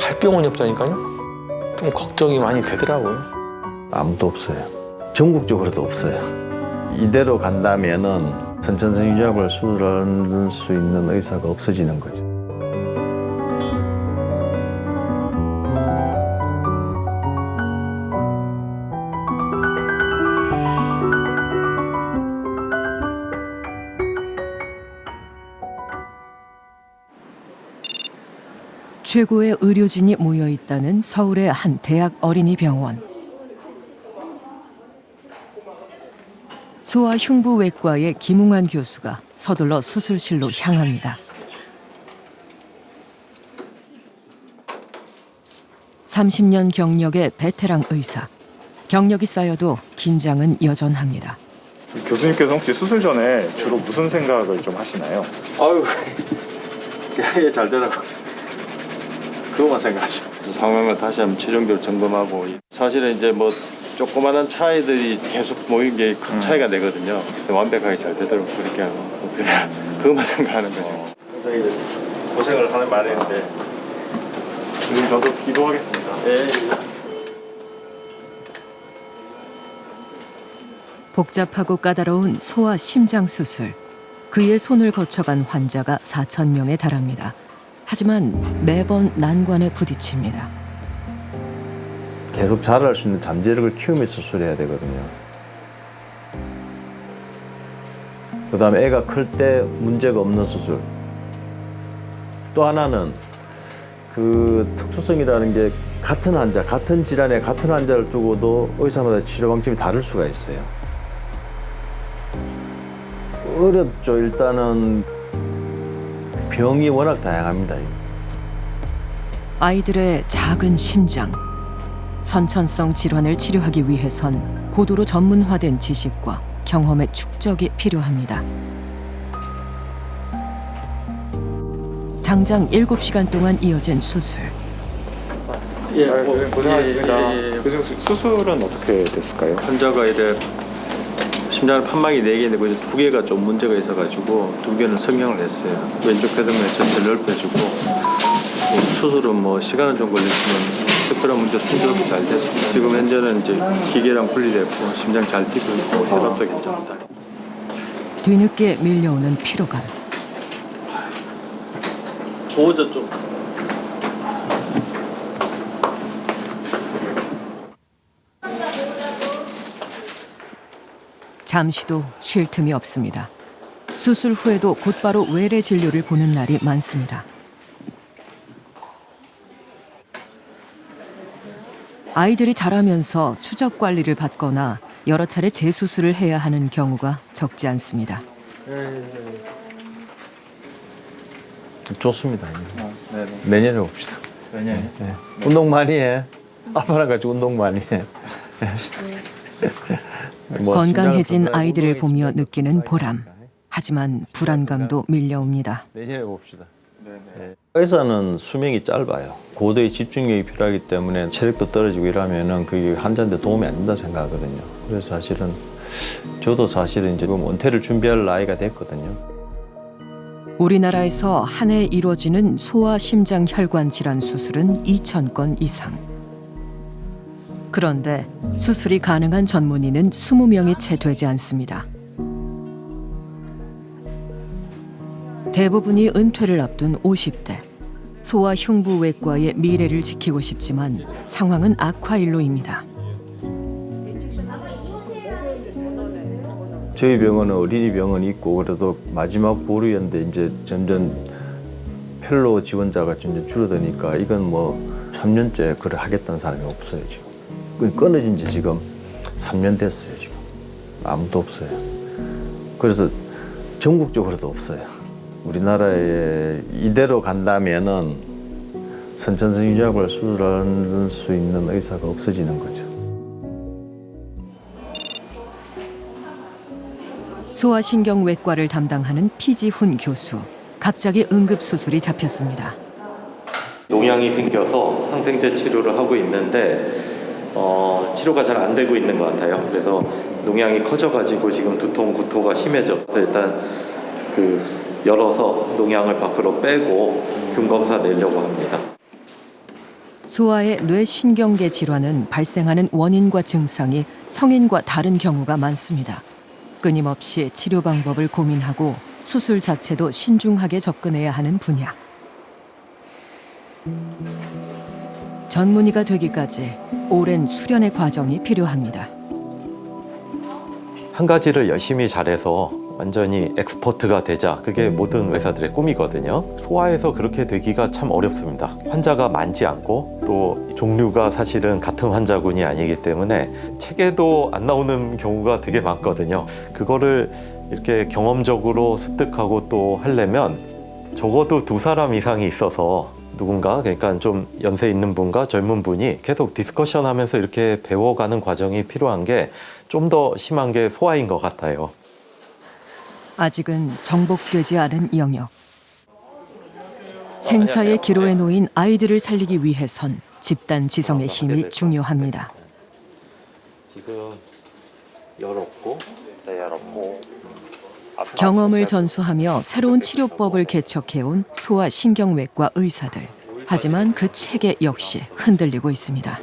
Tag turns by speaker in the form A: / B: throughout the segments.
A: 갈 병원이 없다니까요. 좀 걱정이 많이 되더라고요.
B: 아무도 없어요. 전국적으로도 없어요. 이대로 간다면은 선천성 유전학을 수술할 수 있는 의사가 없어지는 거죠.
C: 최고의 의료진이 모여 있다는 서울의 한 대학 어린이병원. 소아흉부외과의 김웅환 교수가 서둘러 수술실로 향합니다. 30년 경력의 베테랑 의사. 경력이 쌓여도 긴장은 여전합니다.
D: 교수님께서 혹시 수술 전에 주로 무슨 생각을 좀 하시나요?
B: 아유, 이게 잘 되라고. 그거만 생각하죠. 상황을 다시 한번 최종적으로 점검하고 사실은 이제 뭐 조그마한 차이들이 계속 모인 게 큰 차이가 되거든요. 완벽하게 잘 되도록 그렇게 하고 그냥 그것만 생각하는 거죠. 굉장히 고생을 하는 말인데
D: 지금 저도 기도하겠습니다.
B: 네.
C: 복잡하고 까다로운 소아 심장 수술. 그의 손을 거쳐간 환자가 4,000명에 달합니다. 하지만 매번 난관에 부딪힙니다.
B: 계속 자랄 수 있는 잠재력을 키우면서 수술해야 되거든요. 그다음에 애가 클 때 문제가 없는 수술. 또 하나는 그 특수성이라는 게 같은 환자, 같은 질환에 같은 환자를 두고도 의사마다 치료 방침이 다를 수가 있어요. 어렵죠. 일단은 병이 워낙 다양합니다.
C: 아이들의 작은 심장. 선천성 질환을 치료하기 위해선 고도로 전문화된 지식과 경험의 축적이 필요합니다. 장장 7시간 동안 이어진 수술.
D: 예, 고생하셨습니다. 교수님 수술은 어떻게 됐을까요?
B: 환자가 이제 심장 판막이 4개인데 그 2개가 좀 문제가 있어가지고 2개는 성형을 했어요. 왼쪽 폐동맥 전체를 넓혀주고 수술은 뭐 시간은 좀 걸렸지만 특별한 문제 순조롭게 잘 됐습니다. 지금 현재는 이제 기계랑 분리됐고 심장 잘 뛰고 있고 혈압도 괜찮다.
C: 뒤늦게 밀려오는 피로감.
B: 보호자 좀.
C: 잠시도 쉴 틈이 없습니다. 수술 후에도 곧바로 외래 진료를 보는 날이 많습니다. 아이들이 자라면서 추적 관리를 받거나 여러 차례 재수술을 해야 하는 경우가 적지 않습니다.
B: 좋습니다.
D: 네네.
B: 내년에 봅시다.
D: 내년에.
B: 네. 운동 많이 해. 아빠랑 같이 운동 많이 해. 뭐
C: 건강해진
B: 심장을
C: 아이들을
B: 건강하게
C: 보며
B: 지키는
C: 느끼는
B: 것도
C: 보람.
B: 아니니까.
C: 하지만 불안감도 밀려옵니다.
B: 내년에 봅시다.
D: 네네.
B: 네. 의사는 수명이 짧아요. 고도의 집중력이 필요하기 때문에 체력도 떨어지고 이러면은 그게 환자한테 도움이 안 된다 생각하거든요. 그래서 사실은 저도 사실은 이제 은퇴를 준비할 나이가 됐거든요.
C: 우리나라에서 한 해 이루어지는 소아 심장 혈관 질환 수술은 2,000건 이상. 그런데 수술이 가능한 전문의는 20명이 채 되지 않습니다. 대부분이 은퇴를 앞둔 50대. 소아흉부외과의 미래를 지키고 싶지만 상황은 악화일로입니다.
B: 저희 병원은 어린이 병원이 있고 그래도 마지막 보루였는데 이제 점점 펠로우 지원자가 점점 줄어드니까 이건 뭐 3년째 그걸 하겠다는 사람이 없어요 지금. 끊어진 지 지금 3년 됐어요 지금. 아무도 없어요. 그래서 전국적으로도 없어요. 우리나라에 이대로 간다면은 선천성 유전학을 수술할 수 있는 의사가 없어지는 거죠.
C: 소아신경외과를 담당하는 피지훈 교수. 갑자기 응급수술이 잡혔습니다.
E: 농양이 생겨서 항생제 치료를 하고 있는데 치료가 잘 안 되고 있는 것 같아요. 그래서 농양이 커져가지고 지금 두통, 구토가 심해져서 일단 열어서 농양을 밖으로 빼고 균 검사 내려고 합니다.
C: 소아의 뇌신경계 질환은 발생하는 원인과 증상이 성인과 다른 경우가 많습니다. 끊임없이 치료 방법을 고민하고 수술 자체도 신중하게 접근해야 하는 분야. 전문의가 되기까지 오랜 수련의 과정이 필요합니다.
E: 한 가지를 열심히 잘해서 완전히 엑스퍼트가 되자, 그게 모든 의사들의 꿈이거든요. 소아에서 그렇게 되기가 참 어렵습니다. 환자가 많지 않고 또 종류가 사실은 같은 환자군이 아니기 때문에 책에도 안 나오는 경우가 되게 많거든요. 그거를 이렇게 경험적으로 습득하고 또 하려면 적어도 2사람 이상이 있어서 누군가, 그러니까 좀 연세 있는 분과 젊은 분이 계속 디스커션 하면서 이렇게 배워가는 과정이 필요한 게 좀 더 심한 게 소아인 것 같아요.
C: 아직은 정복되지 않은 영역. 생사의 기로에 놓인 아이들을 살리기 위해선 집단 지성의 힘이 중요합니다.
E: 지금 열었고, 네, 열었고.
C: 경험을 전수하며 새로운 치료법을 개척해온 소아신경외과 의사들. 하지만 그 체계 역시 흔들리고 있습니다.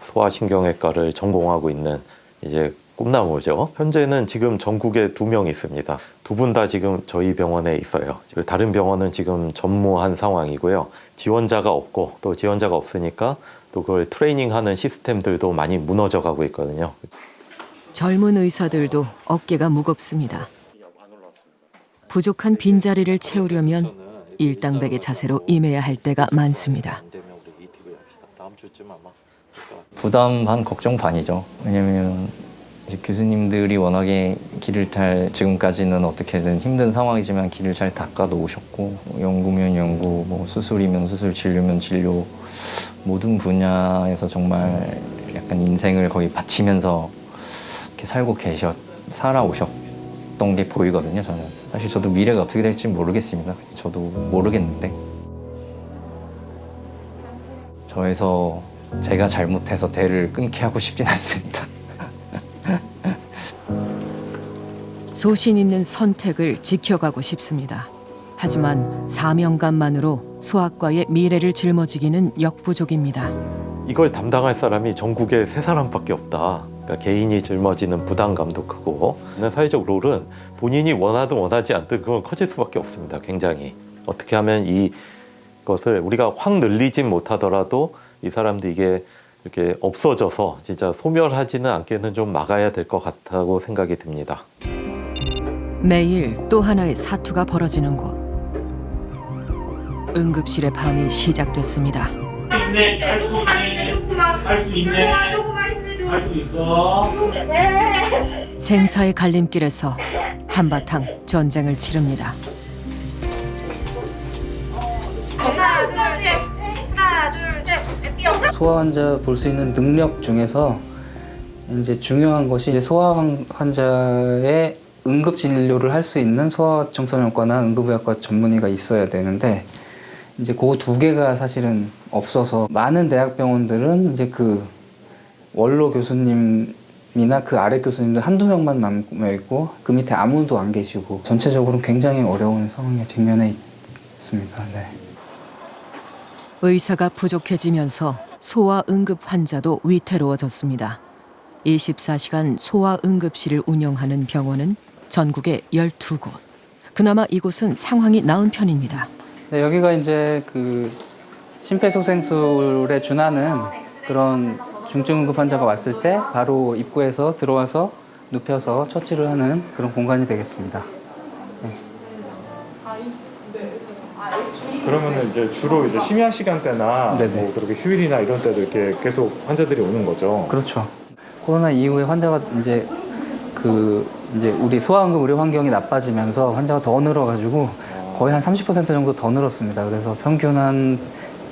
E: 소아신경외과를 전공하고 있는 이제 꿈나무죠. 현재는 지금 전국에 2명 있습니다. 2분 다 지금 저희 병원에 있어요. 다른 병원은 지금 전무한 상황이고요. 지원자가 없고, 또 지원자가 없으니까 또 그걸 트레이닝하는 시스템들도 많이 무너져 가고 있거든요.
C: 젊은 의사들도 어깨가 무겁습니다. 부족한 빈자리를 채우려면 일당백의 자세로 임해야 할 때가 많습니다.
F: 부담 반 걱정 반이죠. 왜냐면 이제 교수님들이 워낙에 지금까지는 어떻게든 힘든 상황이지만 길을 잘 닦아 놓으셨고, 연구면 연구, 뭐 수술이면 수술, 진료면 진료, 모든 분야에서 정말 약간 인생을 거의 바치면서 이렇게 살아오셨던 게 보이거든요. 저는 사실 저도 미래가 어떻게 될지 모르겠습니다. 저도 모르겠는데 저에서 제가 잘못해서 대를 끊게 하고 싶진 않습니다.
C: 소신 있는 선택을 지켜가고 싶습니다. 하지만 사명감만으로 소아과의 미래를 짊어지기는 역부족입니다.
E: 이걸 담당할 사람이 전국에 3사람밖에 없다. 그러니까 개인이 짊어지는 부담감도 크고, 사회적 롤은 본인이 원하든 원하지 않든 그건 커질 수밖에 없습니다. 굉장히. 어떻게 하면 이것을 우리가 확 늘리진 못하더라도 이 사람도 이게 이렇게 없어져서 진짜 소멸하지는 않게는 좀 막아야 될 것 같다고 생각이 듭니다.
C: 매일 또 하나의 사투가 벌어지는 곳. 응급실의 밤이 시작됐습니다. 생사의 갈림길에서 한바탕 전쟁을 치릅니다.
G: 소아 환자 볼 수 있는 능력 중에서 이제 중요한 것이 이제 소아 환자의 응급 진료를 할 수 있는 소아청소년과나 응급의학과 전문의가 있어야 되는데, 이제 그 2개가 사실은 없어서 많은 대학병원들은 이제 그 원로 교수님이나 그 아래 교수님들 1-2명만 남아 있고 그 밑에 아무도 안 계시고 전체적으로 굉장히 어려운 상황에 직면해 있습니다. 네.
C: 의사가 부족해지면서 소아 응급 환자도 위태로워졌습니다. 24시간 소아 응급실을 운영하는 병원은 전국에 12곳. 그나마 이곳은 상황이 나은 편입니다.
G: 네, 여기가 이제 그 심폐소생술에 준하는 그런 중증 응급 환자가 왔을 때 바로 입구에서 들어와서 눕혀서 처치를 하는 그런 공간이 되겠습니다. 네.
D: 그러면은 이제 주로 이제 심야 시간대나
G: 네네.
D: 뭐 그렇게 휴일이나 이런 때도 이렇게 계속 환자들이 오는 거죠.
G: 그렇죠. 코로나 이후에 환자가 이제 우리 소아응급 의료 환경이 나빠지면서 환자가 더 늘어가지고 거의 한 30% 정도 더 늘었습니다. 그래서 평균 한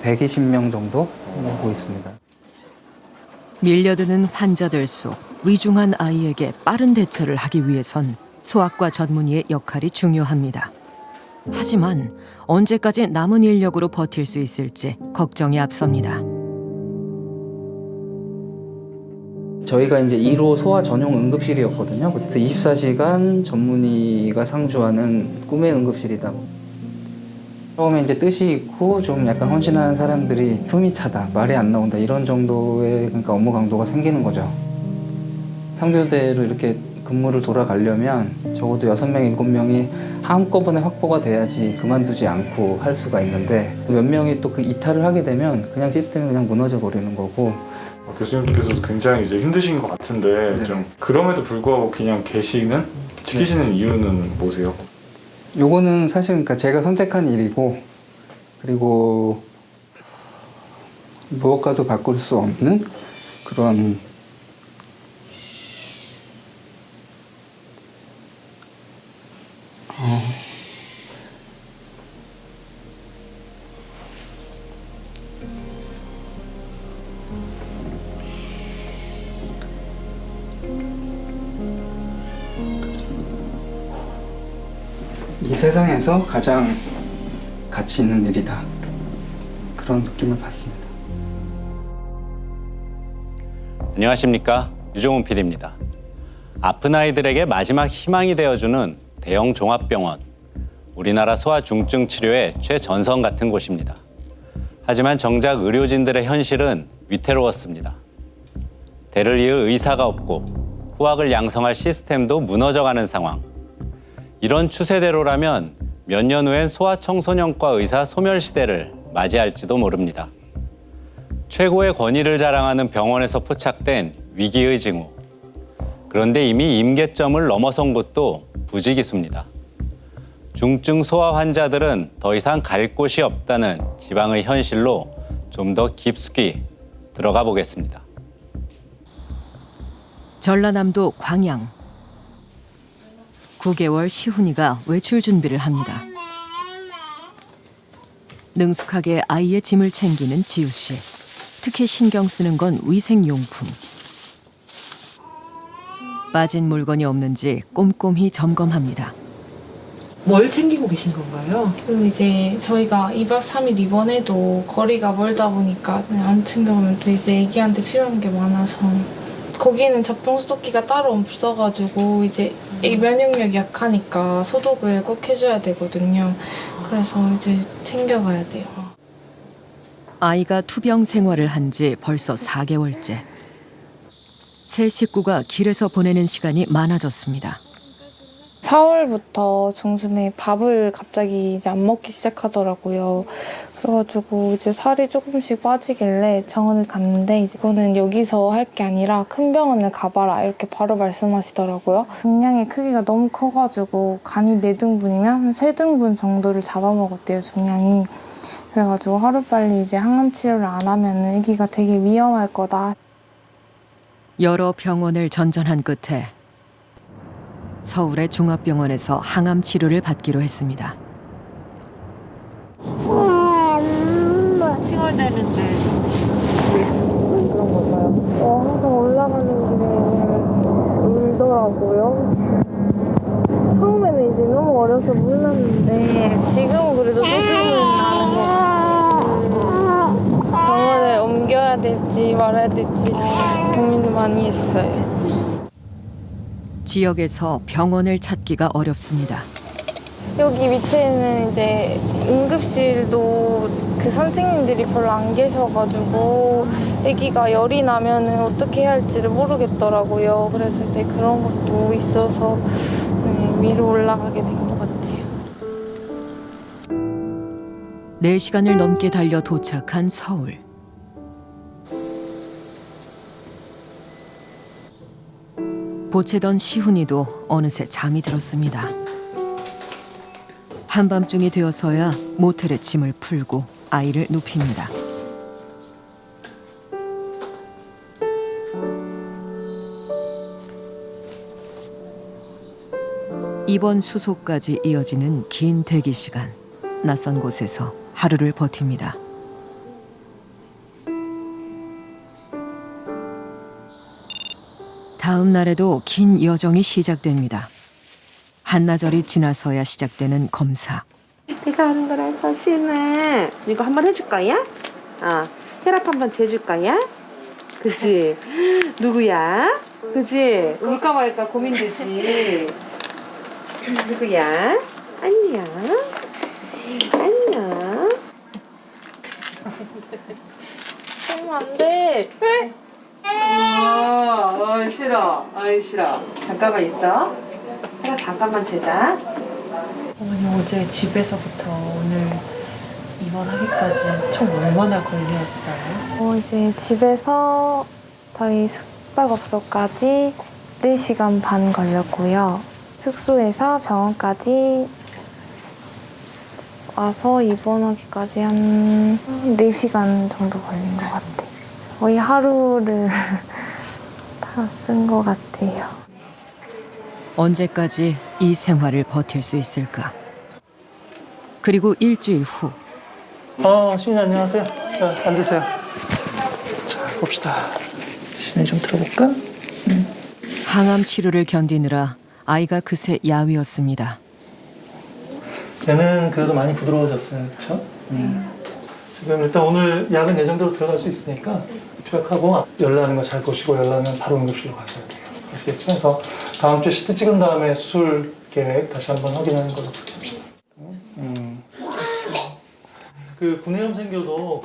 G: 120명 정도 오고 있습니다.
C: 밀려드는 환자들 속 위중한 아이에게 빠른 대처를 하기 위해선 소아과 전문의의 역할이 중요합니다. 하지만 언제까지 남은 인력으로 버틸 수 있을지 걱정이 앞섭니다.
G: 저희가 이제 1호 소아 전용 응급실이었거든요. 그때 24시간 전문의가 상주하는 꿈의 응급실이다 처음에 이제 뜻이 있고 좀 약간 헌신하는 사람들이 숨이 차다, 말이 안 나온다 이런 정도의 그러니까 업무 강도가 생기는 거죠. 상교대로 이렇게 근무를 돌아가려면 적어도 6명, 7명이 한꺼번에 확보가 돼야지 그만두지 않고 할 수가 있는데 몇 명이 또 그 이탈을 하게 되면 그냥 시스템이 그냥 무너져 버리는 거고.
D: 교수님께서도 굉장히 이제 힘드신 것 같은데
G: 네.
D: 좀 그럼에도 불구하고 그냥 지키시는 이유는 뭐세요?
G: 요거는 사실 그러니까 제가 선택한 일이고 그리고 무엇과도 바꿀 수 없는 그런 이 세상에서 가장 가치 있는 일이다. 그런 느낌을 받습니다.
H: 안녕하십니까, 유종훈 PD입니다. 아픈 아이들에게 마지막 희망이 되어주는 대형 종합병원. 우리나라 소아 중증 치료의 최전선 같은 곳입니다. 하지만 정작 의료진들의 현실은 위태로웠습니다. 대를 이을 의사가 없고 후학을 양성할 시스템도 무너져가는 상황. 이런 추세대로라면 몇 년 후엔 소아청소년과 의사 소멸시대를 맞이할지도 모릅니다. 최고의 권위를 자랑하는 병원에서 포착된 위기의 징후. 그런데 이미 임계점을 넘어선 곳도 부지기수입니다. 중증 소아 환자들은 더 이상 갈 곳이 없다는 지방의 현실로 좀 더 깊숙이 들어가 보겠습니다.
C: 전라남도 광양. 9개월 시훈이가 외출 준비를 합니다. 능숙하게 아이의 짐을 챙기는 지우 씨. 특히 신경 쓰는 건 위생용품. 빠진 물건이 없는지 꼼꼼히 점검합니다.
I: 뭘 챙기고 계신 건가요?
J: 그리고 이제 저희가 2박 3일 입원해도 거리가 멀다 보니까 안 챙겨가면 또 이제 애기한테 필요한 게 많아서 거기는 잡종 소독기가 따로 없어가지고 이제 애기 면역력이 약하니까 소독을 꼭 해줘야 되거든요. 그래서 이제 챙겨가야 돼요.
C: 아이가 투병 생활을 한 지 벌써 4개월째. 새 식구가 길에서 보내는 시간이 많아졌습니다.
J: 4월부터 중순에 밥을 갑자기 이제 안 먹기 시작하더라고요. 그래가지고 이제 살이 조금씩 빠지길래 병원을 갔는데 이거는 여기서 할 게 아니라 큰 병원을 가봐라 이렇게 바로 말씀하시더라고요. 종양의 크기가 너무 커가지고 간이 4등분이면 한 3등분 정도를 잡아먹었대요, 종양이. 그래가지고 하루빨리 이제 항암 치료를 안 하면 아기가 되게 위험할 거다.
C: 여러 병원을 전전한 끝에 서울의 종합병원에서 항암 치료를 받기로 했습니다.
I: 칭얼대는데
J: 그런 거 봐요. 항상 올라가는 길에 울더라고요. 처음에는 이제 너무 어려서 몰랐는데 지금은 그래도 조금은 아는 것 같아요. 병원을 옮겨야 될지 말아야 될지 고민을 많이 했어요.
C: 지역에서 병원을 찾기가 어렵습니다.
J: 여기 밑에는 이제 응급실도 그 선생님들이 별로 안 계셔가지고 아기가 열이 나면은 어떻게 해야 할지를 모르겠더라고요. 그래서 이제 그런 것도 있어서 위로 올라가게 된 것 같아요.
C: 4시간을 넘게 달려 도착한 서울. 보채던 시훈이도 어느새 잠이 들었습니다. 한밤중이 되어서야 모텔에 짐을 풀고 아이를 눕힙니다. 입원 수속까지 이어지는 긴 대기 시간. 낯선 곳에서 하루를 버팁니다. 다음 날에도 긴 여정이 시작됩니다. 한나절이 지나서야 시작되는 검사.
K: 내가 하는 거랑 사실은 이거 한번 해줄 거야? 혈압 한번 재줄 거야? 그치? 누구야? 그치? 울까 말까 고민되지? 누구야? 아니야. 아니야.
J: 그러면 안 돼. 왜?
K: 싫어. 싫어. 잠깐만 있어. 혜라 잠깐만 재자.
I: 어머니 어제 집에서부터 오늘 입원하기까지 총 얼마나 걸렸어요?
J: 이제 집에서 저희 숙박업소까지 4시간 반 걸렸고요. 숙소에서 병원까지 와서 입원하기까지 한 4시간 정도 걸린 것 같아요. 거의 하루를 다 쓴 것 같아요.
C: 언제까지 이 생활을 버틸 수 있을까? 그리고 일주일 후
L: 시민이 안녕하세요. 앉으세요. 자, 봅시다. 시민이 좀 들어볼까?
C: 항암 치료를 견디느라 아이가 그새 야위었습니다.
L: 얘는 그래도 많이 부드러워졌어요. 그렇죠? 지금 일단 오늘 약은 예정대로 들어갈 수 있으니까 투약하고 열나는 거 잘 보시고 열나면 바로 응급실로 가셔야 돼요. 아시겠죠? 그래서 다음 주에 CT 찍은 다음에 수술 계획 다시 한번 확인하는 걸로 그렇게 합시다. 그 구내염 생겨도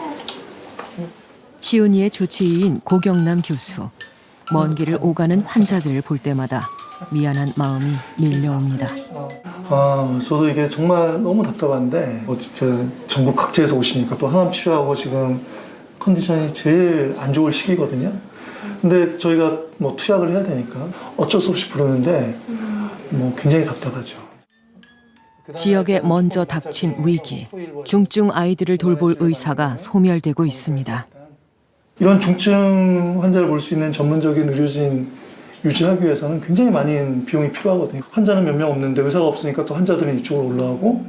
C: 시은이의 주치의인 고경남 교수. 먼 길을 오가는 환자들을 볼 때마다 미안한 마음이 밀려옵니다.
L: 저도 이게 정말 너무 답답한데 진짜 전국 각지에서 오시니까 또 항암 치료하고 지금 컨디션이 제일 안 좋을 시기거든요. 근데 저희가 뭐 투약을 해야 되니까 어쩔 수 없이 부르는데 뭐 굉장히 답답하죠.
C: 지역에 먼저 닥친 위기. 중증 아이들을 돌볼 의사가 소멸되고 있습니다.
L: 이런 중증 환자를 볼 수 있는 전문적인 의료진 유지하기 위해서는 굉장히 많은 비용이 필요하거든요. 환자는 몇 명 없는데 의사가 없으니까 또 환자들은 이쪽으로 올라오고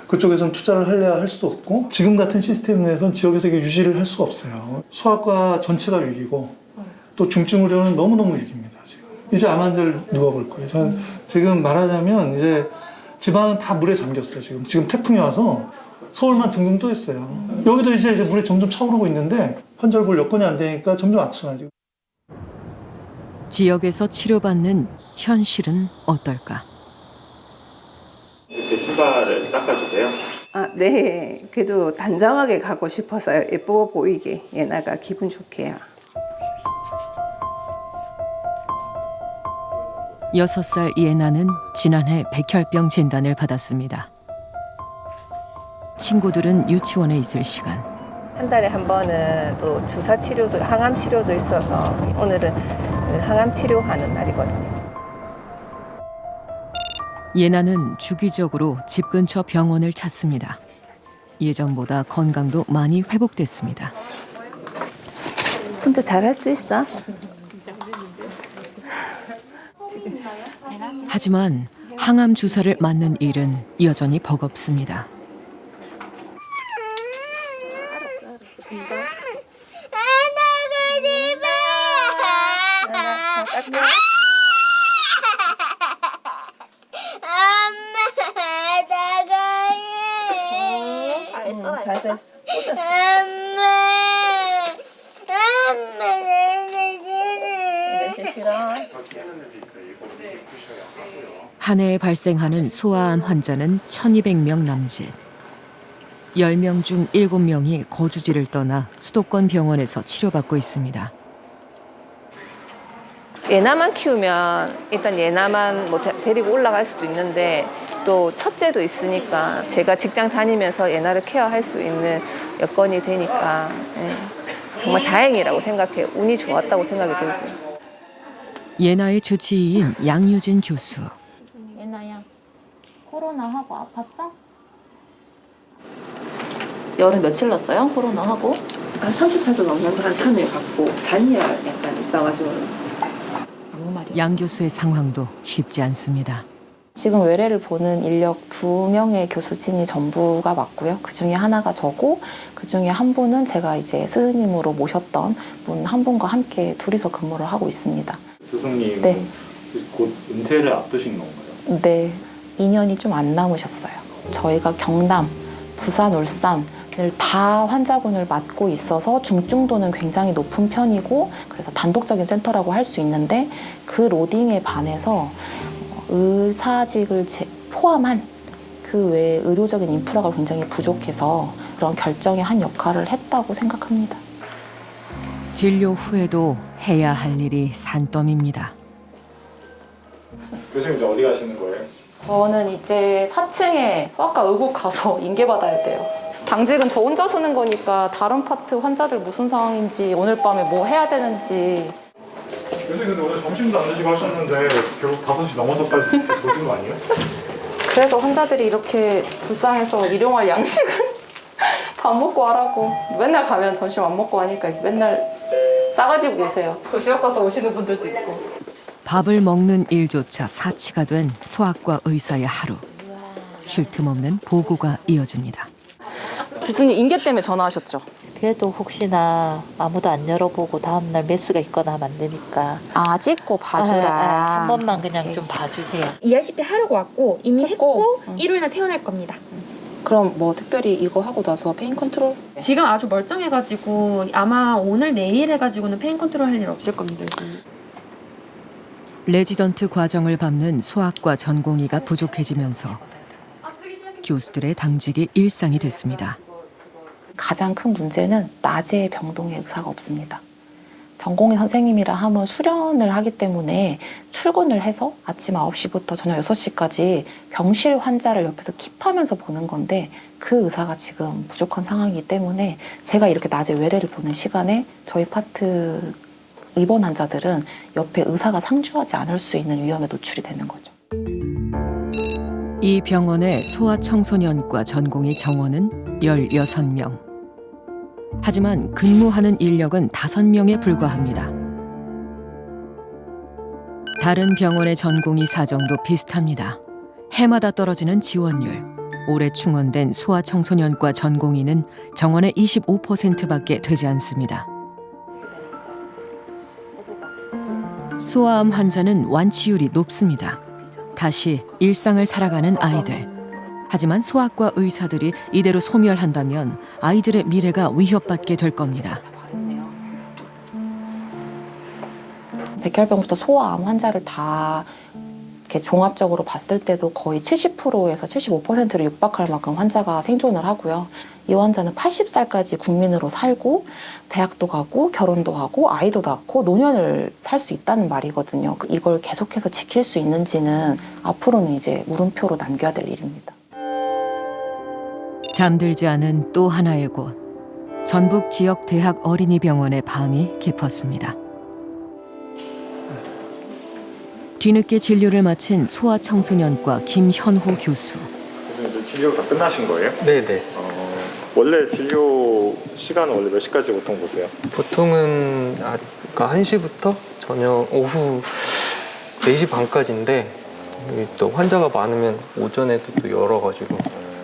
L: 그쪽에서는 투자를 하려야 할 수도 없고 지금 같은 시스템 내에서는 지역에서 이게 유지를 할 수가 없어요. 소아과 전체가 위기고 또 중증 의료는 너무너무 위기입니다. 지금. 이제 암 환자를 누가 볼 거예요. 저는 지금 말하자면 이제 지방은 다 물에 잠겼어요. 지금 태풍이 와서 서울만 둥둥 떠 있어요. 여기도 이제 물에 점점 차오르고 있는데 환자를 볼 여건이 안 되니까 점점 악순환이죠.
C: 지역에서 치료받는 현실은 어떨까?
D: 이렇게 신발을 닦아주세요?
M: 네. 그래도 단정하게 가고 싶어서요. 예뻐 보이게 얘나가 기분 좋게요.
C: 6살 예나는 지난해 백혈병 진단을 받았습니다. 친구들은 유치원에 있을 시간.
M: 한 달에 한 번은 또 주사 치료도 항암 치료도 있어서 오늘은 항암 치료하는 날이거든요.
C: 예나는 주기적으로 집 근처 병원을 찾습니다. 예전보다 건강도 많이 회복됐습니다.
M: 혼자 잘할 수 있어?
C: 하지만 항암 주사를 맞는 일은 여전히 버겁습니다. 한 해에 발생하는 소아암 환자는 1200명 남짓. 10명 중 7명이 거주지를 떠나 수도권 병원에서 치료받고 있습니다.
M: 예나만 키우면 일단 예나만 뭐 데리고 올라갈 수도 있는데 또 첫째도 있으니까 제가 직장 다니면서 예나를 케어할 수 있는 여건이 되니까 정말 다행이라고 생각해요. 운이 좋았다고 생각이 들고요.
C: 예나의 주치의인 양유진 교수.
J: 예나야, 코로나하고 아팠어?
N: 열은 며칠 났어요? 코로나하고?
M: 한 38도 넘는 한 3일 갖고 잔열 약간 있어가지고.
C: 양 교수의 상황도 쉽지 않습니다.
N: 지금 외래를 보는 인력 2명의 교수진이 전부가 맞고요. 그중에 하나가 저고 그중에 한 분은 제가 이제 스승님으로 모셨던 분 한 분과 함께 둘이서 근무를 하고 있습니다.
D: 스승님
N: 네.
D: 곧 은퇴를 앞두신 건가요?
N: 네. 2년이 좀 안 남으셨어요. 저희가 경남, 부산, 울산을 다 환자분을 맡고 있어서 중증도는 굉장히 높은 편이고 그래서 단독적인 센터라고 할 수 있는데 그 로딩에 반해서 의사직을 포함한 그 외에 의료적인 인프라가 굉장히 부족해서 그런 결정의 한 역할을 했다고 생각합니다.
C: 진료 후에도 해야 할 일이 산더미입니다.
D: 교수님 이제 어디 가시는 거예요?
N: 저는 이제 4층에 소아과 의국 가서 인계받아야 돼요. 당직은 저 혼자 쓰는 거니까 다른 파트 환자들 무슨 상황인지 오늘 밤에 뭐 해야 되는지.
D: 교수님 근데 오늘 점심도 안 드시고 하셨는데 결국 5시 넘어서까지 보신 거 아니에요?
N: 그래서 환자들이 이렇게 불쌍해서 일용할 양식을 밥 먹고 하라고. 맨날 가면 점심 안 먹고 하니까 맨날 싸가지고 오세요. 도시락 싸서 오시는 분들도 있고.
C: 밥을 먹는 일조차 사치가 된 소아과 의사의 하루. 쉴 틈 없는 보고가 이어집니다.
N: 교수님 인계 때문에 전화하셨죠?
O: 그래도 혹시나 아무도 안 열어보고 다음날 메스가 있거나 하면 안 되니까.
N: 아, 찍고 봐주라.
O: 한 번만 그냥 좀 봐주세요.
P: ERCP 하려고 왔고 이미 했고 일요일날 퇴원할 겁니다.
N: 그럼 뭐 특별히 이거 하고 나서 페인 컨트롤?
P: 지금 아주 멀쩡해가지고 아마 오늘 내일 해가지고는 페인 컨트롤 할 일 없을 겁니다.
C: 레지던트 과정을 밟는 소아과 전공의가 부족해지면서 교수들의 당직이 일상이 됐습니다.
N: 가장 큰 문제는 낮에 병동에 의사가 없습니다. 전공의 선생님이라 하면 수련을 하기 때문에 출근을 해서 아침 9시부터 저녁 6시까지 병실 환자를 옆에서 킵하면서 보는 건데 그 의사가 지금 부족한 상황이기 때문에 제가 이렇게 낮에 외래를 보는 시간에 저희 파트 입원 환자들은 옆에 의사가 상주하지 않을 수 있는 위험에 노출이 되는 거죠.
C: 이 병원의 소아청소년과 전공의 정원은 16명. 하지만 근무하는 인력은 5명에 불과합니다. 다른 병원의 전공의 사정도 비슷합니다. 해마다 떨어지는 지원율. 올해 충원된 소아청소년과 전공의는 정원의 25%밖에 되지 않습니다. 소아암 환자는 완치율이 높습니다. 다시 일상을 살아가는 아이들. 하지만 소아과 의사들이 이대로 소멸한다면 아이들의 미래가 위협받게 될 겁니다.
N: 백혈병부터 소아암 환자를 다 이렇게 종합적으로 봤을 때도 거의 70%에서 75%를 육박할 만큼 환자가 생존을 하고요. 이 환자는 80살까지 국민으로 살고 대학도 가고 결혼도 하고 아이도 낳고 노년을 살 수 있다는 말이거든요. 이걸 계속해서 지킬 수 있는지는 앞으로는 이제 물음표로 남겨야 될 일입니다.
C: 잠들지 않은 또 하나의 곳. 전북 지역 대학 어린이병원의 밤이 깊었습니다. 뒤늦게 진료를 마친 소아청소년과 김현호 교수.
D: 이제 진료 다 끝나신 거예요?
A: 네네.
D: 원래 진료 시간은 원래 몇 시까지 보통 보세요?
A: 보통은 그러니까 1시부터 저녁 오후 4시 반까지인데 또 환자가 많으면 오전에도 또 열어가지고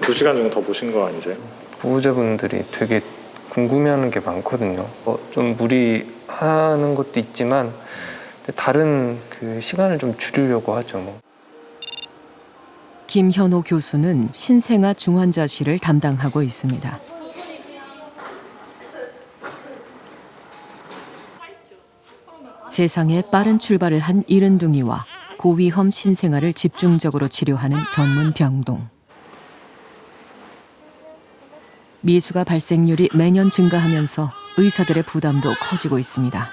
D: 2시간 정도 더 보신 거 아니세요?
A: 보호자분들이 되게 궁금해하는 게 많거든요. 좀 무리하는 것도 있지만 다른 그 시간을 좀 줄이려고 하죠.
C: 김현호 교수는 신생아 중환자실을 담당하고 있습니다. 세상에 빠른 출발을 한 이른둥이와 고위험 신생아를 집중적으로 치료하는 전문 병동. 미수가 발생률이 매년 증가하면서 의사들의 부담도 커지고 있습니다.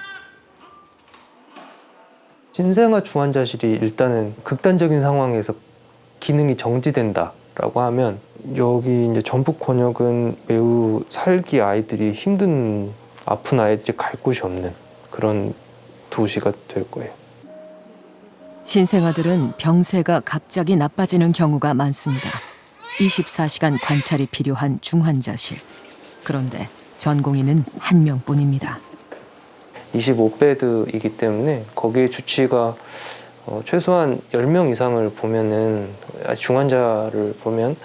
A: 신생아 중환자실이 일단은 극단적인 상황에서 기능이 정지된다라고 하면 여기 이제 전북 권역은 매우 살기 아이들이 힘든 아픈 아이들이 갈 곳이 없는 그런 도시가 될 거예요.
C: 신생아들은 병세가 갑자기 나빠지는 경우가 많습니다. 24시간 관찰이 필요한 중환자실. 그런데 전공의는 1명뿐입니다.
A: 25베드이기 때문에 거기에 주치의가 최소한 10명 이상을 보면은 중환자를 보면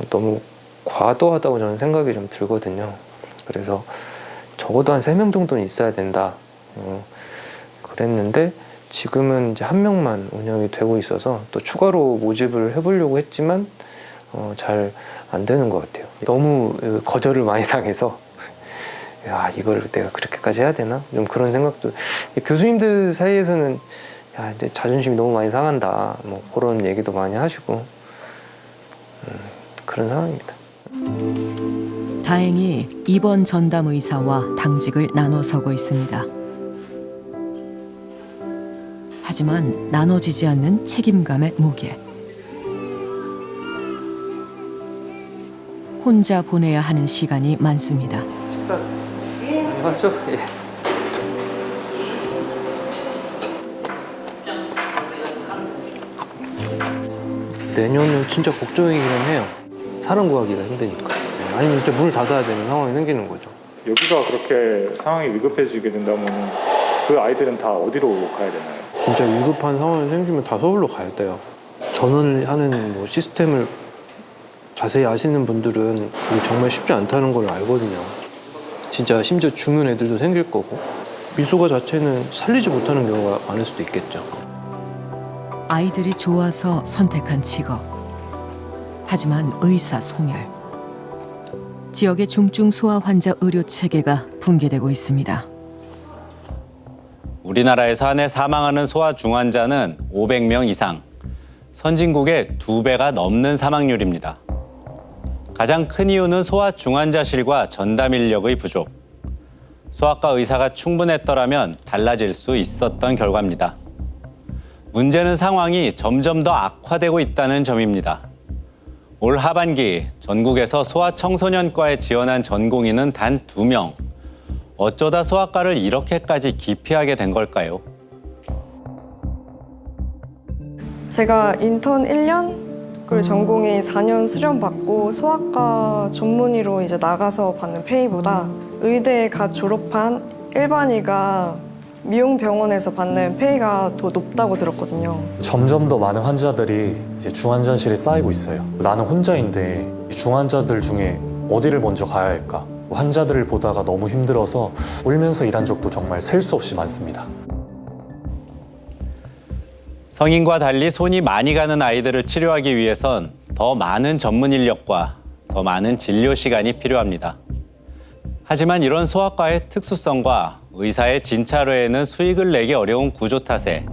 A: 너무 과도하다고 저는 생각이 좀 들거든요. 그래서 적어도 한 3명 정도는 있어야 된다. 그랬는데 지금은 이제 1명만 운영이 되고 있어서 또 추가로 모집을 해보려고 했지만 잘 안 되는 것 같아요. 너무 거절을 많이 당해서 야, 이걸 내가 그렇게까지 해야 되나? 좀 그런 생각도. 교수님들 사이에서는 야, 이제 자존심이 너무 많이 상한다. 뭐 그런 얘기도 많이 하시고 그런 상황입니다.
C: 다행히 입원 전담 의사와 당직을 나눠 서고 있습니다. 하지만 나눠지지 않는 책임감의 무게. 혼자 보내야 하는 시간이 많습니다.
A: 식사 하죠? 예. 내년은 진짜 걱정이기는 해요. 사람 구하기가 힘드니까. 아니면 진짜 문을 닫아야 되는 상황이 생기는 거죠.
D: 여기가 그렇게 상황이 위급해지게 된다면 그 아이들은 다 어디로 가야 되나요?
A: 진짜 위급한 상황이 생기면 다 서울로 가야 돼요. 전원을 하는 뭐 시스템을 자세히 아시는 분들은 그게 정말 쉽지 않다는 걸 알거든요. 진짜 심지어 죽는 애들도 생길 거고 미소가 자체는 살리지 못하는 경우가 많을 수도 있겠죠.
C: 아이들이 좋아서 선택한 직업. 하지만 의사 소멸. 지역의 중증 소아 환자 의료 체계가 붕괴되고 있습니다.
H: 우리나라에서 한 해 사망하는 소아 중환자는 500명 이상, 선진국의 2배가 넘는 사망률입니다. 가장 큰 이유는 소아 중환자실과 전담 인력의 부족. 소아과 의사가 충분했더라면 달라질 수 있었던 결과입니다. 문제는 상황이 점점 더 악화되고 있다는 점입니다. 올 하반기 전국에서 소아청소년과에 지원한 전공의는 단 2명. 어쩌다 소아과를 이렇게까지 기피하게 된 걸까요?
Q: 제가 인턴 1년 그리고 전공의 4년 수련 받고 소아과 전문의로 이제 나가서 받는 페이보다 의대에 갓 졸업한 일반의가 미용병원에서 받는 페이가 더 높다고 들었거든요.
R: 점점 더 많은 환자들이 이제 중환자실에 쌓이고 있어요. 나는 혼자인데 중환자들 중에 어디를 먼저 가야 할까? 환자들을 보다가 너무 힘들어서 울면서 일한 적도 정말 셀 수 없이 많습니다.
H: 성인과 달리 손이 많이 가는 아이들을 치료하기 위해선 더 많은 전문 인력과 더 많은 진료 시간이 필요합니다. 하지만 이런 소아과의 특수성과 의사의 진찰외에는 수익을 내기 어려운 구조 탓에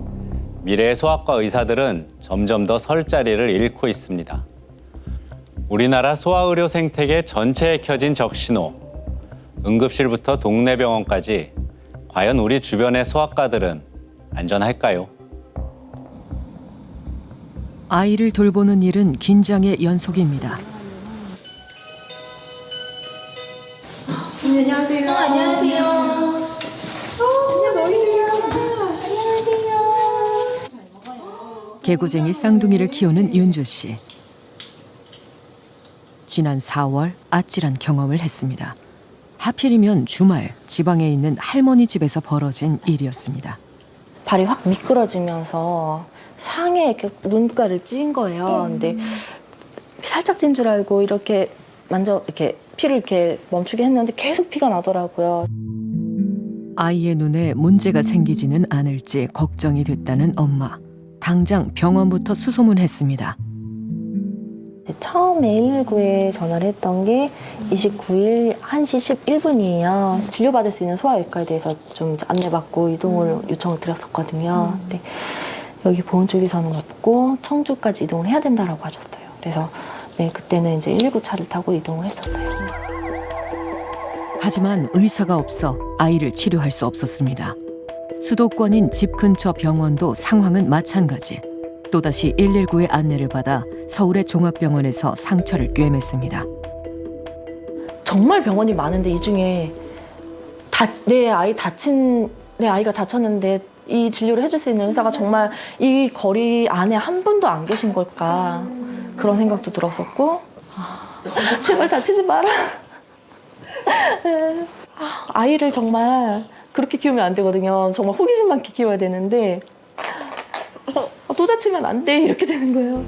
H: 미래의 소아과 의사들은 점점 더 설 자리를 잃고 있습니다. 우리나라 소아의료 생태계 전체에 켜진 적신호. 응급실부터 동네 병원까지 과연 우리 주변의 소아과들은 안전할까요?
C: 아이를 돌보는 일은 긴장의 연속입니다.
P: 안녕하세요. 안녕하세요.
C: 개구쟁이 쌍둥이를 키우는 윤주 씨. 지난 4월 아찔한 경험을 했습니다. 하필이면 주말 지방에 있는 할머니 집에서 벌어진 일이었습니다.
N: 발이 확 미끄러지면서 상에 이렇게 눈가를 찐 거예요. 근데 살짝 찐 줄 알고 이렇게 이렇게 피를 이렇게 멈추게 했는데 계속 피가 나더라고요.
C: 아이의 눈에 문제가 생기지는 않을지 걱정이 됐다는 엄마. 당장 병원부터 수소문했습니다.
N: 처음에 119에 전화를 했던 게 29일 1시 11분이에요. 진료받을 수 있는 소아외과에 대해서 좀 안내받고 이동을 요청을 드렸었거든요. 근데 여기 보은 쪽에서는 없고 청주까지 이동을 해야 된다라고 하셨어요. 그래서 네, 그때는 이제 119 차를 타고 이동을 했었어요.
C: 하지만 의사가 없어 아이를 치료할 수 없었습니다. 수도권인 집 근처 병원도 상황은 마찬가지. 또다시 119의 안내를 받아 서울의 종합병원에서 상처를 꿰맸습니다.
N: 정말 병원이 많은데 이 중에 내 아이가 다쳤는데 이 진료를 해줄 수 있는 의사가 정말 이 거리 안에 한 분도 안 계신 걸까 그런 생각도 들었었고 제발 다치지 마라. 아이를 정말 그렇게 키우면 안 되거든요. 정말 호기심 많게 키워야 되는데 또 다치면 안 돼 이렇게 되는 거예요.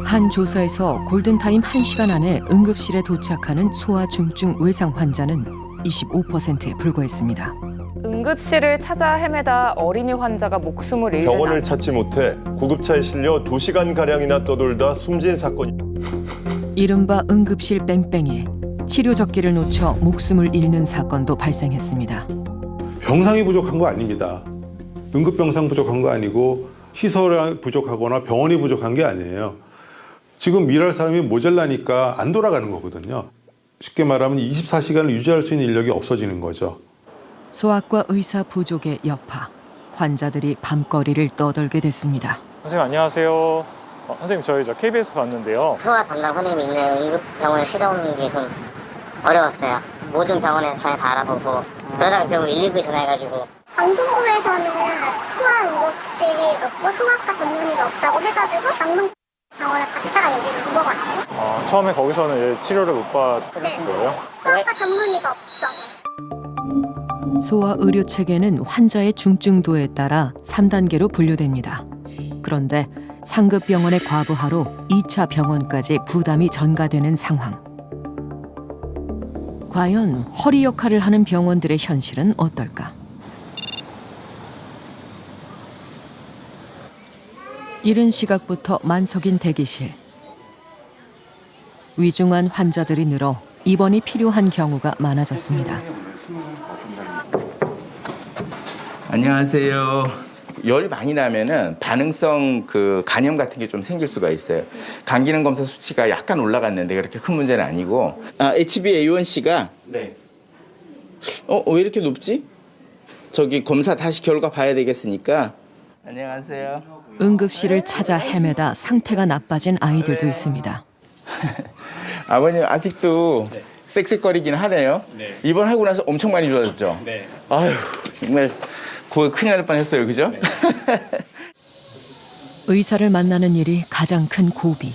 C: 한 조사에서 골든타임 1시간 안에 응급실에 도착하는 소아 중증 외상 환자는 25%에 불과했습니다.
S: 응급실을 찾아 헤매다 어린이 환자가 목숨을 잃는
T: 병원을 찾지 못해 구급차에 실려 2시간가량이나 떠돌다 숨진 사건이.
C: 이른바 응급실 뺑뺑이. 치료 적기를 놓쳐 목숨을 잃는 사건도 발생했습니다.
U: 병상이 부족한 거 아닙니다. 응급병상 부족한 거 아니고 시설이 부족하거나 병원이 부족한 게 아니에요. 지금 일할 사람이 모자라니까 안 돌아가는 거거든요. 쉽게 말하면 24시간을 유지할 수 있는 인력이 없어지는 거죠.
C: 소아과 의사 부족의 여파. 환자들이 밤거리를 떠돌게 됐습니다.
D: 선생님 안녕하세요. 선생님 저희 KBS 봤는데요.
B: 소아 담당 선생님이 있는 응급병원을 찾아오는 게 좀 어려웠어요. 모든 병원에서 전화 다 알아보고 그러다가 결국 119 전화해가지고
V: 강동구에서는 소아 응급실이 없고 소아과 전문의가 없다고 해가지고 강동병원을 갔다가 여기로 넘어갔어요.
D: 처음에 거기서는 치료를 못 받은 거예요?
V: 소아과 전문의가 없어.
C: 소아 의료 체계는 환자의 중증도에 따라 3단계로 분류됩니다. 그런데 상급 병원의 과부하로 2차 병원까지 부담이 전가되는 상황. 과연 허리 역할을 하는 병원들의 현실은 어떨까? 이른 시각부터 만석인 대기실. 위중한 환자들이 늘어 입원이 필요한 경우가 많아졌습니다.
W: 안녕하세요. 열이 많이 나면은 반응성 간염 같은 게 좀 생길 수가 있어요. 간 기능 검사 수치가 약간 올라갔는데 그렇게 큰 문제는 아니고. HbA1c가 네. 왜 이렇게 높지? 저기 검사 다시 결과 봐야 되겠으니까. 안녕하세요.
C: 응급실을 찾아 헤매다 상태가 나빠진 아이들도 있습니다.
W: 아버님 아직도 쌕쌕거리긴 하네요. 네. 입원하고 나서 엄청 많이 좋아졌죠? 네. 아휴 정말 큰일 날 뻔했어요. 그죠? 네.
C: 의사를 만나는 일이 가장 큰 고비.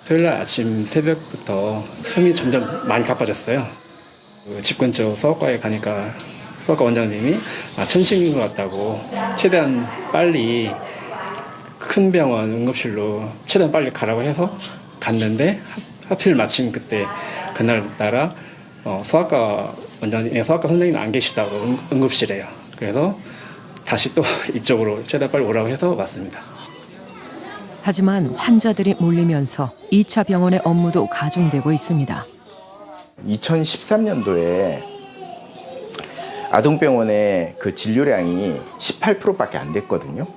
X: 토요일날 아침 새벽부터 숨이 점점 많이 가빠졌어요. 집 근처 소아과에 가니까 소아과 원장님이 천식인 것 같다고 최대한 빨리 큰 병원 응급실로 최대한 빨리 가라고 해서 갔는데 하필 마침 그날따라 소아과 원장님, 소아과 선생님이 안 계시다고 응급실에요. 그래서 다시 또 이쪽으로 최대한 빨리 오라고 해서 왔습니다.
C: 하지만 환자들이 몰리면서 2차 병원의 업무도 가중되고 있습니다.
W: 2013년도에 아동병원의 진료량이 18%밖에 안 됐거든요.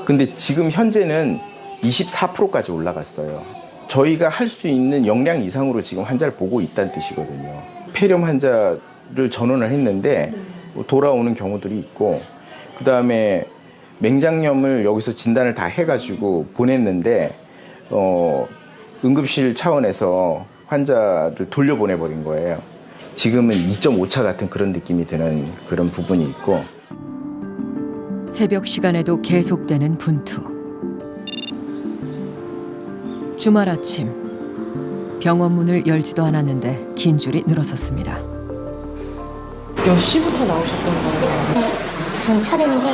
W: 근데 지금 현재는 24%까지 올라갔어요. 저희가 할 수 있는 역량 이상으로 지금 환자를 보고 있다는 뜻이거든요. 폐렴 환자를 전원을 했는데 돌아오는 경우들이 있고, 그 다음에 맹장염을 여기서 진단을 다 해가지고 보냈는데 응급실 차원에서 환자를 돌려보내버린 거예요. 지금은 2.5차 같은 그런 느낌이 드는 그런 부분이 있고.
C: 새벽 시간에도 계속되는 분투. 주말 아침 병원 문을 열지도 않았는데 긴 줄이 늘어섰습니다.
I: 몇 시부터 나오셨던 거예요?
V: 전 차례는 게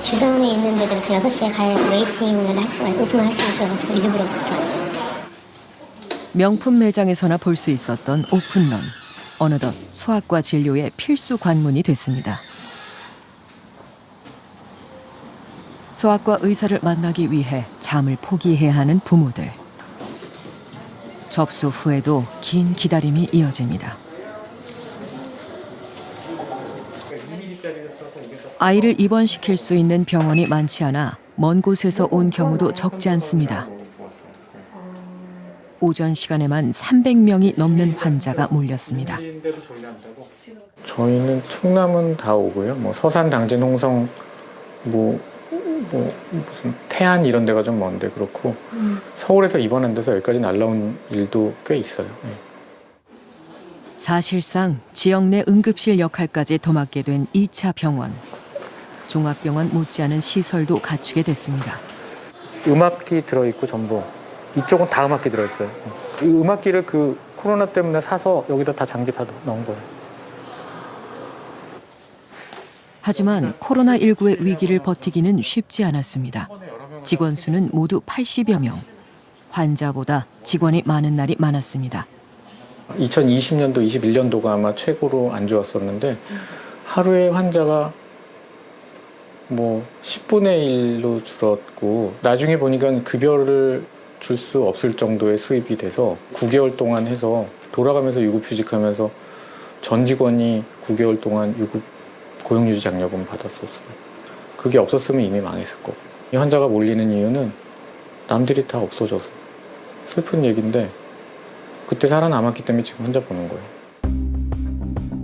V: 주변에 있는 데들 6시에 갈 웨이팅을 할 수가 오픈을 할 수 있어서 일부러 그렇게 왔어요.
C: 명품 매장에서나 볼 수 있었던 오픈런. 어느덧 소아과 진료의 필수 관문이 됐습니다. 소아과 의사를 만나기 위해 잠을 포기해야 하는 부모들. 접수 후에도 긴 기다림이 이어집니다. 아이를 입원시킬 수 있는 병원이 많지 않아 먼 곳에서 온 경우도 적지 않습니다. 오전 시간에만 300명이 넘는 환자가 몰렸습니다.
Y: 저희는 충남은 다 오고요. 서산, 당진, 홍성, 무슨 태안 이런 데가 좀 먼데 그렇고 서울에서 입원한 데서 여기까지 날라온 일도 꽤 있어요. 네.
C: 사실상 지역 내 응급실 역할까지 더 맡게 된 2차 병원. 종합병원 못지않은 시설도 갖추게 됐습니다.
Y: 음압기 들어있고 전부 이쪽은 다 음압기 들어있어요. 이 음압기를 코로나 때문에 사서 여기다 다 장비 다 넣은 거예요.
C: 하지만 코로나19의 위기를 버티기는 쉽지 않았습니다. 직원 수는 모두 80여 명. 환자보다 직원이 많은 날이 많았습니다.
Y: 2020년도, 21년도가 아마 최고로 안 좋았었는데 하루에 환자가 10분의 1로 줄었고 나중에 보니까 급여를 줄 수 없을 정도의 수입이 돼서 9개월 동안 해서 돌아가면서 유급휴직하면서 전 직원이 9개월 동안 고용유지 장려금 받았었어요. 그게 없었으면 이미 망했을 거고. 이 환자가 몰리는 이유는 남들이 다 없어져서. 슬픈 얘기인데 그때 살아남았기 때문에 지금 환자 보는 거예요.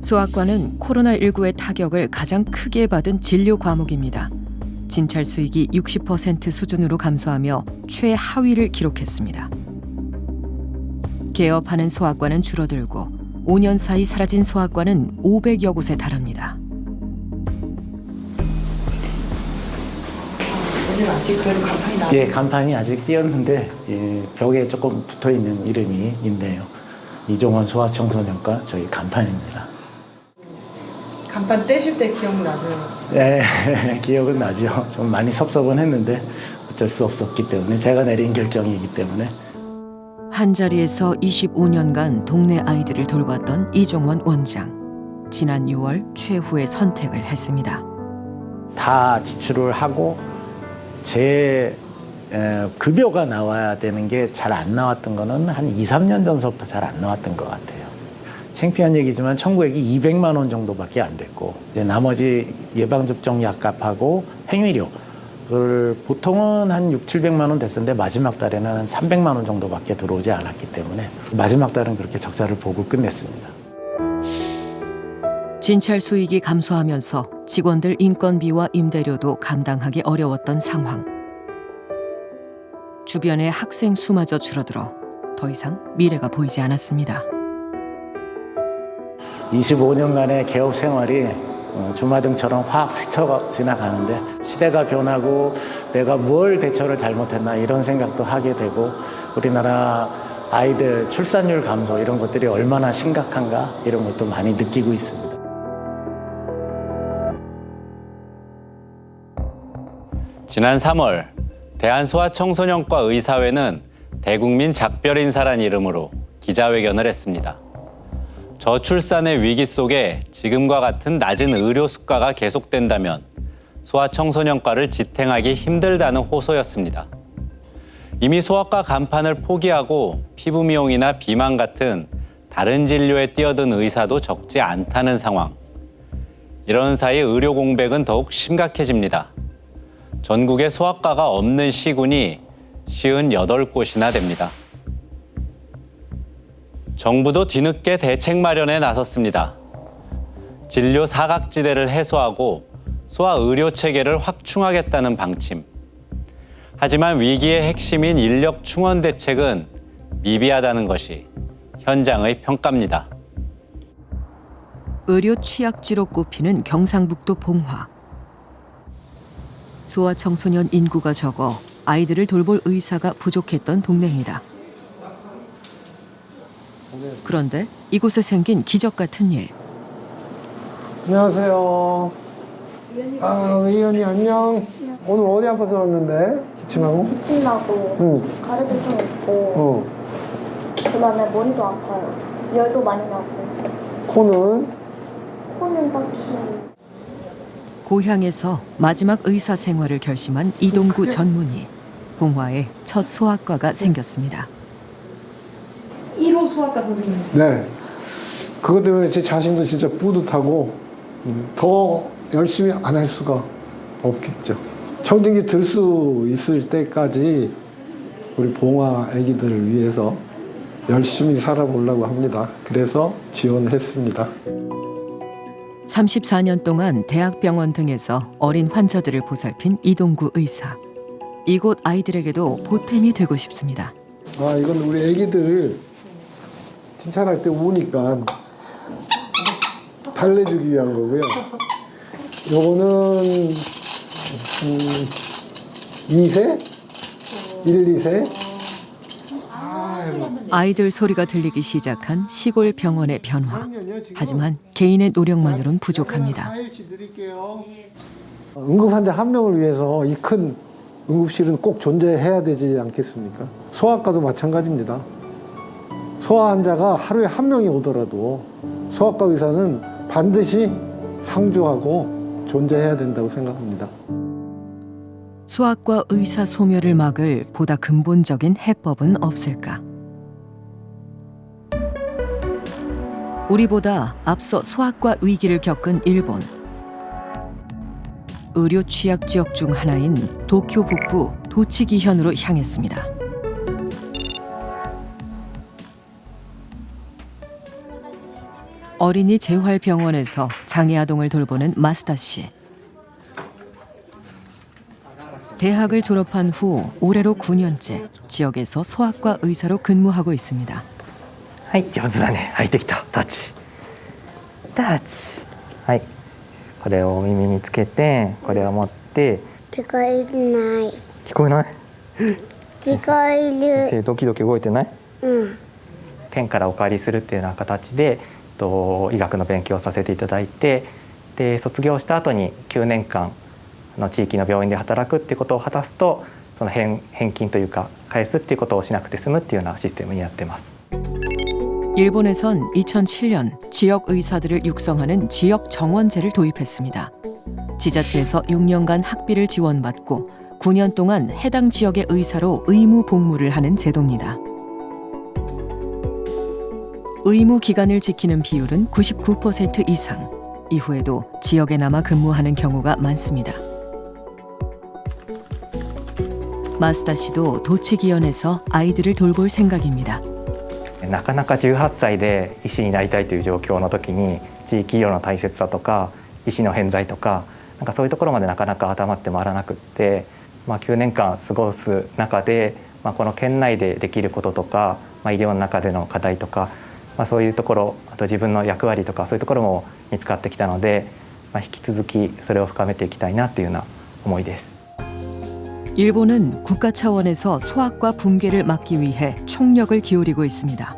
C: 소아과는 코로나19의 타격을 가장 크게 받은 진료 과목입니다. 진찰 수익이 60% 수준으로 감소하며 최하위를 기록했습니다. 개업하는 소아과는 줄어들고 5년 사이 사라진 소아과는 500여 곳에 달합니다.
I: 오늘 아직 그래도 간판이 나와요?
E: 예, 간판이 아직 띄었는데 벽에 조금 붙어있는 이름이 있네요. 이종원 소아청소년과 저희 간판입니다.
I: 간판 떼실 때 기억나세요?
E: 네, 기억은 나죠. 좀 많이 섭섭은 했는데 어쩔 수 없었기 때문에 제가 내린 결정이기 때문에.
C: 한자리에서 25년간 동네 아이들을 돌봤던 이종원 원장. 지난 6월 최후의 선택을 했습니다.
E: 다 지출을 하고 제 급여가 나와야 되는 게 잘 안 나왔던 거는 한 2, 3년 전서부터 잘 안 나왔던 것 같아요. 창피한 얘기지만 청구액이 200만 원 정도밖에 안 됐고 이제 나머지 예방접종 약값하고 행위료 그걸 보통은 한 6, 700만 원 됐었는데 마지막 달에는 한 300만 원 정도밖에 들어오지 않았기 때문에 마지막 달은 그렇게 적자를 보고 끝냈습니다.
C: 진찰 수익이 감소하면서 직원들 인건비와 임대료도 감당하기 어려웠던 상황. 주변의 학생 수마저 줄어들어 더 이상 미래가 보이지 않았습니다.
E: 25년간의 개업 생활이 주마등처럼 확 스쳐 지나가는데 시대가 변하고 내가 뭘 대처를 잘못했나 이런 생각도 하게 되고 우리나라 아이들 출산율 감소 이런 것들이 얼마나 심각한가 이런 것도 많이 느끼고 있습니다.
H: 지난 3월 대한소아청소년과 의사회는 대국민 작별인사란 이름으로 기자회견을 했습니다. 저출산의 위기 속에 지금과 같은 낮은 의료 수가가 계속된다면 소아청소년과를 지탱하기 힘들다는 호소였습니다. 이미 소아과 간판을 포기하고 피부 미용이나 비만 같은 다른 진료에 뛰어든 의사도 적지 않다는 상황. 이런 사이 의료 공백은 더욱 심각해집니다. 전국에 소아과가 없는 시군이 58곳이나 됩니다. 정부도 뒤늦게 대책 마련에 나섰습니다. 진료 사각지대를 해소하고 소아 의료 체계를 확충하겠다는 방침. 하지만 위기의 핵심인 인력 충원 대책은 미비하다는 것이 현장의 평가입니다.
C: 의료 취약지로 꼽히는 경상북도 봉화. 소아 청소년 인구가 적어 아이들을 돌볼 의사가 부족했던 동네입니다. 그런데 이곳에 생긴 기적 같은 일.
F: 안녕하세요. 의원이 안녕. 오늘 어디 아파서 왔는데? 기침하고?
G: 기침나고 가래도 좀 있고 그다음에 머리도 아파요. 열도 많이 나고.
F: 코는?
G: 코는 딱히.
C: 고향에서 마지막 의사 생활을 결심한 이동구 전문의. 봉화에 첫 소아과가 생겼습니다.
I: 1호 소아과 선생님이시죠?
F: 네. 그것 때문에 제 자신도 진짜 뿌듯하고 더 열심히 안 할 수가 없겠죠. 청진기 들 수 있을 때까지 우리 봉화 아기들을 위해서 열심히 살아보려고 합니다. 그래서 지원했습니다.
C: 34년 동안 대학병원 등에서 어린 환자들을 보살핀 이동구 의사. 이곳 아이들에게도 보탬이 되고 싶습니다.
F: 이건 우리 아기들 진찰할 때 오니까 달래주기 위한 거고요. 요거는 2세? 1, 2세?
C: 아이들 소리가 들리기 시작한 시골 병원의 변화. 하지만 개인의 노력만으론 부족합니다.
F: 응급 환자 한 명을 위해서 이 큰 응급실은 꼭 존재해야 되지 않겠습니까? 소아과도 마찬가지입니다. 소아 환자가 하루에 한 명이 오더라도 소아과 의사는 반드시 상주하고 존재해야 된다고 생각합니다.
C: 소아과 의사 소멸을 막을 보다 근본적인 해법은 없을까? 우리보다 앞서 소아과 위기를 겪은 일본. 의료 취약 지역 중 하나인 도쿄 북부 도치기현으로 향했습니다. 어린이 재활병원에서 장애아동을 돌보는 마스다 씨. 대학을 졸업한 후 올해로 9년째 지역에서 소아과 의사로 근무하고 있습니다.
J: はい、上手だね。はい、できた。タッチ。タッチ。はい。これを耳につけて、これを持って。
V: 聞こえない。
J: 聞こえない？
V: 聞こえる。
J: 先生ドキドキ動いてない？
V: うん。
J: 県からお借りするっていうような形で、医学の勉強をさせていただいて、で卒業した後に9年間の地域の病院で働くっていうことを果たすと、その返金というか返すっていうことをしなくて済むっていうようなシステムになってます。
C: 일본에선 2007년 지역 의사들을 육성하는 지역 정원제를 도입했습니다. 지자체에서 6년간 학비를 지원받고 9년 동안 해당 지역의 의사로 의무 복무를 하는 제도입니다. 의무 기간을 지키는 비율은 99% 이상. 이후에도 지역에 남아 근무하는 경우가 많습니다. 마스다 씨도 도치기원에서 아이들을 돌볼 생각입니다.
J: なかなか18歳で医師になりたいという状況の時に地域医療の大切さとか医師の偏在とかそういうところまでなかなか頭って回らなくって、9年間過ごす中で、この県内でできることとか、医療の中での課題とか、そういうところあと自分の役割とかそういうところも見つかってきたので、引き続きそれを深めていきたいなというような思いです。
C: 일본은 국가 차원에서 소아과 붕괴를 막기 위해 총력을 기울이고 있습니다.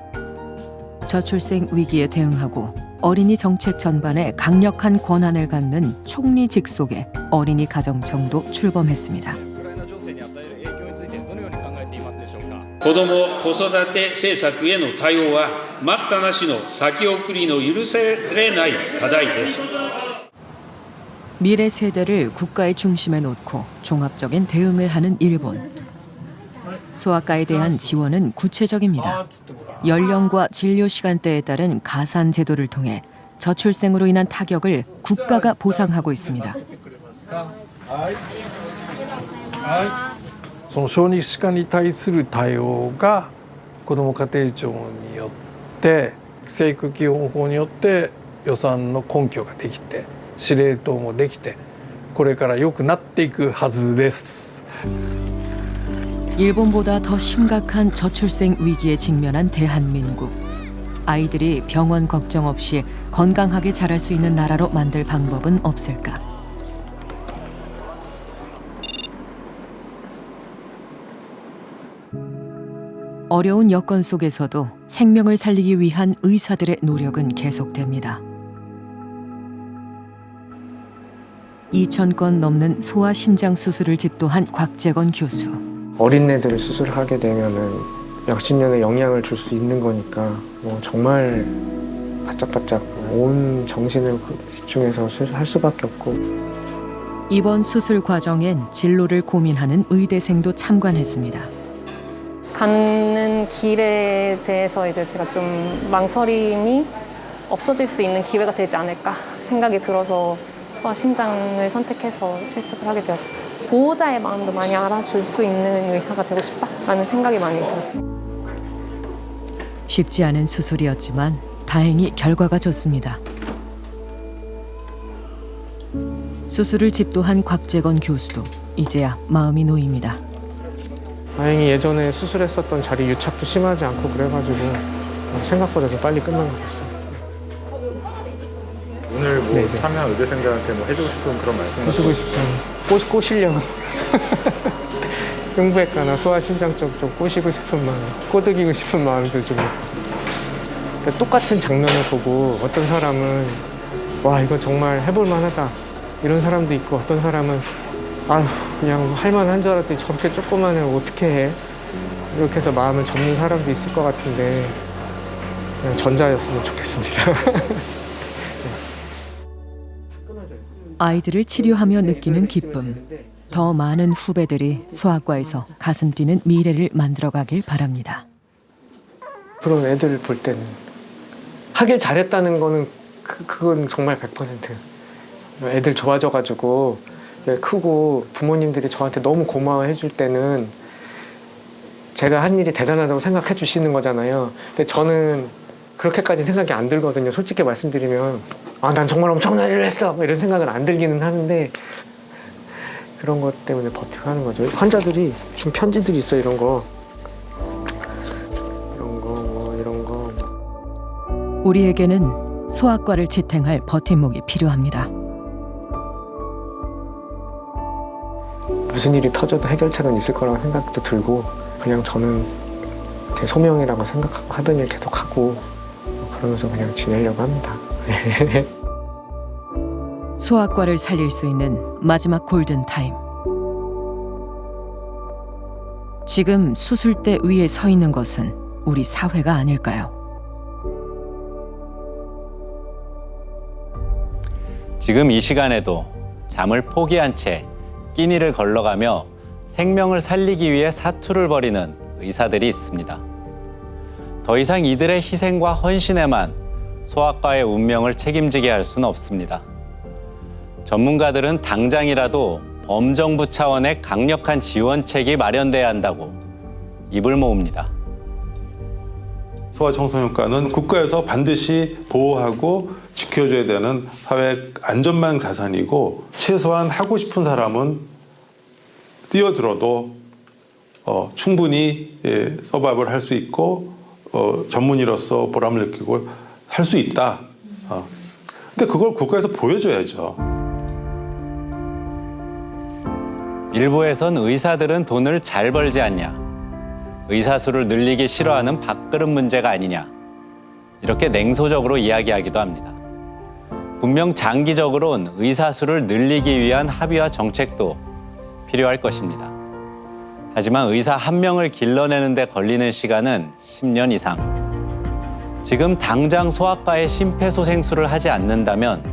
C: 저출생 위기에 대응하고 어린이 정책 전반에 강력한 권한을 갖는 총리 직속의 어린이 가정청도 출범했습니다.
K: 子ども・子育て政策への対応は待ったなしの先送りの許されない課題です。
C: 미래 세대를 국가의 중심에 놓고 종합적인 대응을 하는 일본. 소아과에 대한 지원은 구체적입니다. 연령과 진료 시간대에 따른 가산 제도를 통해 저출생으로 인한 타격을 국가가 보상하고 있습니다.
L: その小児歯科に対する対応が子ども家庭庁によって生育基本法によって予算の根拠ができて司令塔もできてこれから良くなっていくはずです。
C: 일본보다 더 심각한 저출생 위기에 직면한 대한민국. 아이들이 병원 걱정 없이 건강하게 자랄 수 있는 나라로 만들 방법은 없을까? 어려운 여건 속에서도 생명을 살리기 위한 의사들의 노력은 계속됩니다. 2,000건 넘는 소아 심장 수술을 집도한 곽재건 교수.
A: 어린애들을 수술하게 되면은 역신년에 영향을 줄 수 있는 거니까 정말 바짝바짝 온 정신을 집중해서 할 수밖에 없고.
C: 이번 수술 과정엔 진로를 고민하는 의대생도 참관했습니다.
M: 가는 길에 대해서 이제 제가 좀 망설임이 없어질 수 있는 기회가 되지 않을까 생각이 들어서 소아 심장을 선택해서 실습을 하게 되었습니다. 보호자의 마음도 많이 알아줄 수 있는 의사가 되고 싶다라는 생각이 많이 들었습니다.
C: 쉽지 않은 수술이었지만 다행히 결과가 좋습니다. 수술을 집도한 곽재건 교수도 이제야 마음이 놓입니다.
A: 다행히 예전에 수술했었던 자리 유착도 심하지 않고 그래가지고 생각보다 더 빨리 끝난 것 같습니다.
D: 오늘 뭐
A: 네네.
D: 참여한 의대생들한테 뭐 해주고 싶은 그런 말씀
A: 해주고 싶은 꼬시려고 흉부외과나 소아심장 쪽 좀 꼬시고 싶은 마음, 꼬드기고 싶은 마음도 좀 있고. 똑같은 장면을 보고 어떤 사람은 와 이거 정말 해볼 만하다 이런 사람도 있고 어떤 사람은 아휴 그냥 할만한 줄 알았더니 저렇게 조그만 애 어떻게 해 이렇게 해서 마음을 접는 사람도 있을 것 같은데 그냥 전자였으면 좋겠습니다.
C: 아이들을 치료하며 느끼는 기쁨. 더 많은 후배들이 소아과에서 가슴 뛰는 미래를 만들어가길 바랍니다.
A: 그런 애들 볼 때는 하길 잘했다는 거는 그건 정말 100%. 애들 좋아져가지고 크고 부모님들이 저한테 너무 고마워해 줄 때는 제가 한 일이 대단하다고 생각해 주시는 거잖아요. 근데 저는 그렇게까지 생각이 안 들거든요. 솔직히 말씀드리면 난 정말 엄청난 일을 했어 이런 생각은 안 들기는 하는데 그런 것 때문에 버티고 하는 거죠. 환자들이 준 편지들이 있어요. 이런 거
C: 우리에게는 소아과를 지탱할 버팀목이 필요합니다.
A: 무슨 일이 터져도 해결책은 있을 거라고 생각도 들고 그냥 저는 제 소명이라고 생각하고 하던 일 계속하고 그러면서 그냥 지내려고 합니다.
C: 소아과를 살릴 수 있는 마지막 골든타임. 지금 수술대 위에 서 있는 것은 우리 사회가 아닐까요?
H: 지금 이 시간에도 잠을 포기한 채 끼니를 걸러가며 생명을 살리기 위해 사투를 벌이는 의사들이 있습니다. 더 이상 이들의 희생과 헌신에만 소아과의 운명을 책임지게 할 수는 없습니다. 전문가들은 당장이라도 범정부 차원의 강력한 지원책이 마련돼야 한다고 입을 모읍니다.
U: 소아청소년과는 국가에서 반드시 보호하고 지켜줘야 되는 사회 안전망 자산이고 최소한 하고 싶은 사람은 뛰어들어도 충분히 서바이벌 할 수 있고 전문의로서 보람을 느끼고 할 수 있다. 근데 그걸 국가에서 보여줘야죠.
H: 일부에선 의사들은 돈을 잘 벌지 않냐, 의사수를 늘리기 싫어하는 밥그릇 문제가 아니냐, 이렇게 냉소적으로 이야기하기도 합니다. 분명 장기적으론 의사수를 늘리기 위한 합의와 정책도 필요할 것입니다. 하지만 의사 한 명을 길러내는 데 걸리는 시간은 10년 이상. 지금 당장 소아과에 심폐소생술을 하지 않는다면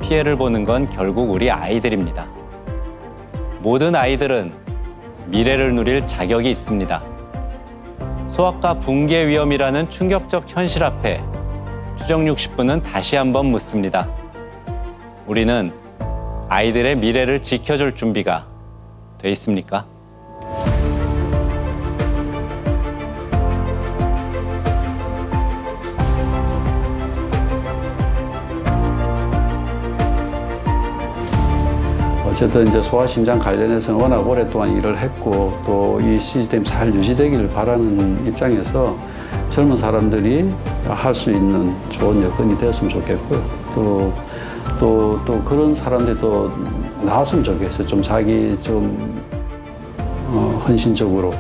H: 피해를 보는 건 결국 우리 아이들입니다. 모든 아이들은 미래를 누릴 자격이 있습니다. 소아과 붕괴 위험이라는 충격적 현실 앞에 추정 60분은 다시 한번 묻습니다. 우리는 아이들의 미래를 지켜줄 준비가 돼 있습니까?
N: 어쨌든 이제 소아심장 관련해서는 워낙 오랫동안 일을 했고 또 이 시스템이 잘 유지되기를 바라는 입장에서 젊은 사람들이 할 수 있는 좋은 여건이 되었으면 좋겠고요. 또 그런 사람들이 또 나왔으면 좋겠어요. 좀 자기 좀 헌신적으로